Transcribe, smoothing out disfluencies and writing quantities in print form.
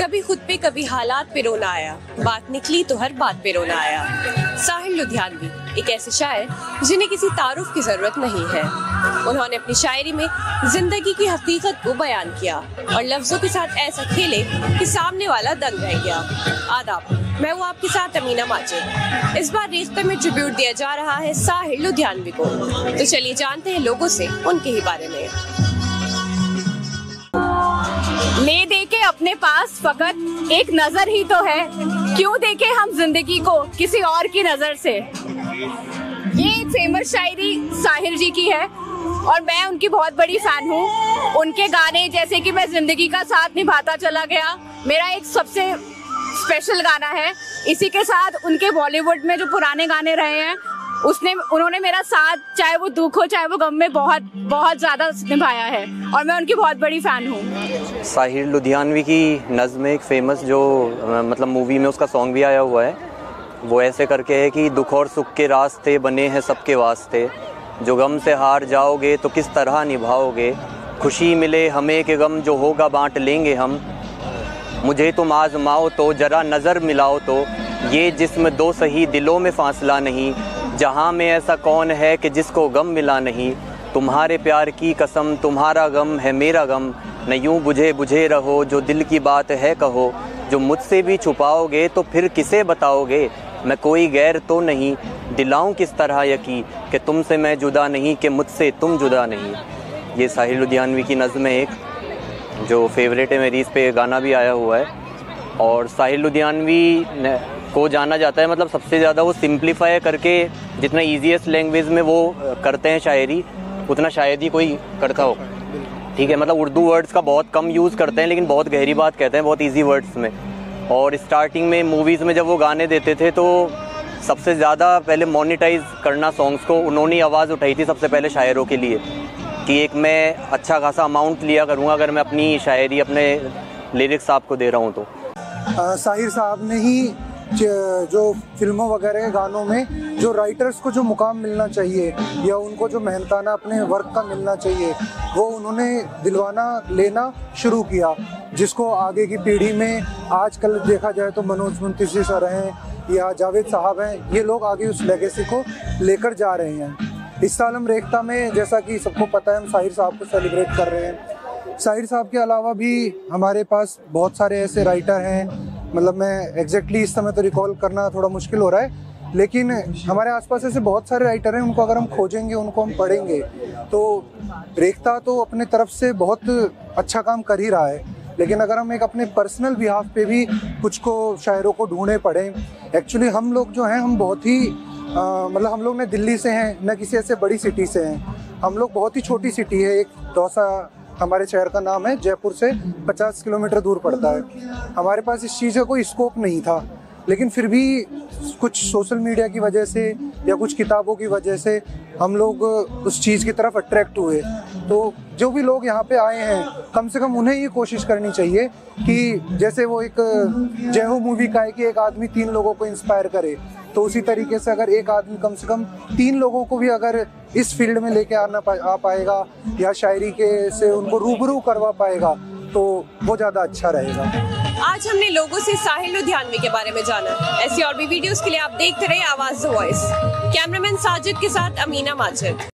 कभी खुद पे कभी हालात पे रोना आया, बात निकली तो हर बात पे रोना आया। साहिल लुधियानवी एक ऐसे शायर जिन्हें किसी तारुफ की जरूरत नहीं है। उन्होंने अपनी शायरी में जिंदगी की हकीकत को बयान किया और लफ्जों के साथ ऐसा खेले कि सामने वाला दंग रह गया। आदाब, मैं हूँ आपके साथ अमीना माजिद। इस बार रेख्ता में ट्रिब्यूट दिया जा रहा है साहिल लुधियानवी को, तो चलिए जानते हैं लोगों से उनके ही बारे में। ले देके अपने पास फकत एक नजर ही तो है, क्यों देखे हम जिंदगी को किसी और की नजर से। ये एक फेमस शायरी साहिल जी की है और मैं उनकी बहुत बड़ी फैन हूँ। उनके गाने जैसे कि मैं जिंदगी का साथ निभाता चला गया मेरा एक सबसे स्पेशल गाना है। इसी के साथ उनके बॉलीवुड में जो पुराने गाने रहे हैं उन्होंने मेरा साथ, चाहे वो दुख हो चाहे वो गम में, बहुत बहुत ज़्यादा निभाया है और मैं उनकी बहुत बड़ी फ़ैन हूँ। साहिल लुधियानवी की नज़्म एक फ़ेमस जो मतलब मूवी में उसका सॉन्ग भी आया हुआ है, वो ऐसे करके है कि दुख और सुख के रास्ते बने हैं सबके वास्ते, जो गम से हार जाओगे तो किस तरह निभाओगे, खुशी मिले हमें कि गम जो होगा बांट लेंगे हम, मुझे तुम आजमाओ तो जरा नज़र मिलाओ तो, ये जिस्म दो सही दिलों में फासला नहीं, जहाँ में ऐसा कौन है कि जिसको गम मिला नहीं, तुम्हारे प्यार की कसम तुम्हारा गम है मेरा गम, न यूँ बुझे बुझे रहो जो दिल की बात है कहो, जो मुझसे भी छुपाओगे तो फिर किसे बताओगे, मैं कोई गैर तो नहीं दिलाऊं किस तरह यकीन कि तुमसे मैं जुदा नहीं कि मुझसे तुम जुदा नहीं। ये साहिल लुधियानवी की नज़्म है एक जो फेवरेट है मेरी, इस पे गाना भी आया हुआ है। और साहिल लुधियानवी को जाना जाता है, मतलब सबसे ज़्यादा वो सिंप्लीफाई करके जितना ईजीएस्ट लैंग्वेज में वो करते हैं शायरी, उतना शायद ही कोई करता हो। ठीक है, मतलब उर्दू वर्ड्स का बहुत कम यूज़ करते हैं लेकिन बहुत गहरी बात कहते हैं बहुत इजी वर्ड्स में। और स्टार्टिंग में मूवीज़ में जब वो गाने देते थे तो सबसे ज़्यादा पहले मोनेटाइज करना सॉन्ग्स को उन्होंने आवाज़ उठाई थी सबसे पहले शायरों के लिए, कि एक मैं अच्छा खासा अमाउंट लिया करूँगा अगर मैं अपनी शायरी अपने लिरिक्स आपको दे रहा हूँ तो। साहिर साहब ने ही जो फिल्मों वगैरह के गानों में जो राइटर्स को जो मुकाम मिलना चाहिए या उनको जो मेहनताना अपने वर्क का मिलना चाहिए वो उन्होंने दिलवाना लेना शुरू किया, जिसको आगे की पीढ़ी में आजकल देखा जाए तो मनोज मुंतशिर सर हैं या जावेद साहब हैं, ये लोग आगे उस लेगेसी को लेकर जा रहे हैं। इस साल हम रेख्ता में, जैसा कि सबको पता है, हम साहिर साहब को सेलिब्रेट कर रहे हैं। साहिर साहब के अलावा भी हमारे पास बहुत सारे ऐसे राइटर हैं, मतलब मैं एग्जैक्टली इस समय तो रिकॉल करना थोड़ा मुश्किल हो रहा है, लेकिन हमारे आसपास ऐसे बहुत सारे राइटर हैं, उनको अगर हम खोजेंगे, उनको हम पढ़ेंगे तो रेख्ता तो अपने तरफ से बहुत अच्छा काम कर ही रहा है। लेकिन अगर हम एक अपने पर्सनल बिहाफ पे भी कुछ को शायरों को ढूंढे पढ़ें, एक्चुअली हम लोग जो हैं हम बहुत ही मतलब हम लोग न दिल्ली से हैं न किसी ऐसे बड़ी सिटी से हैं, हम लोग बहुत ही छोटी सिटी है, एक दौसा हमारे शहर का नाम है, जयपुर से 50 किलोमीटर दूर पड़ता है। हमारे पास इस चीज़ का कोई स्कोप नहीं था, लेकिन फिर भी कुछ सोशल मीडिया की वजह से या कुछ किताबों की वजह से हम लोग उस चीज़ की तरफ अट्रैक्ट हुए। तो जो भी लोग यहाँ पे आए हैं, कम से कम उन्हें ये कोशिश करनी चाहिए कि जैसे वो एक जय हो मूवी का है कि एक आदमी 3 लोगों को इंस्पायर करे, तो उसी तरीके से अगर एक आदमी कम से कम 3 लोगों को भी अगर इस फील्ड में लेके आ पाएगा या शायरी के से उनको रूबरू करवा पाएगा तो वो ज़्यादा अच्छा रहेगा। आज हमने लोगों से साहिल लुधियानवी के बारे में जाना। ऐसी और भी वीडियोस के लिए आप देखते रहिए आवाज़ द वॉइस। कैमरामैन साजिद के साथ अमीना माजिद।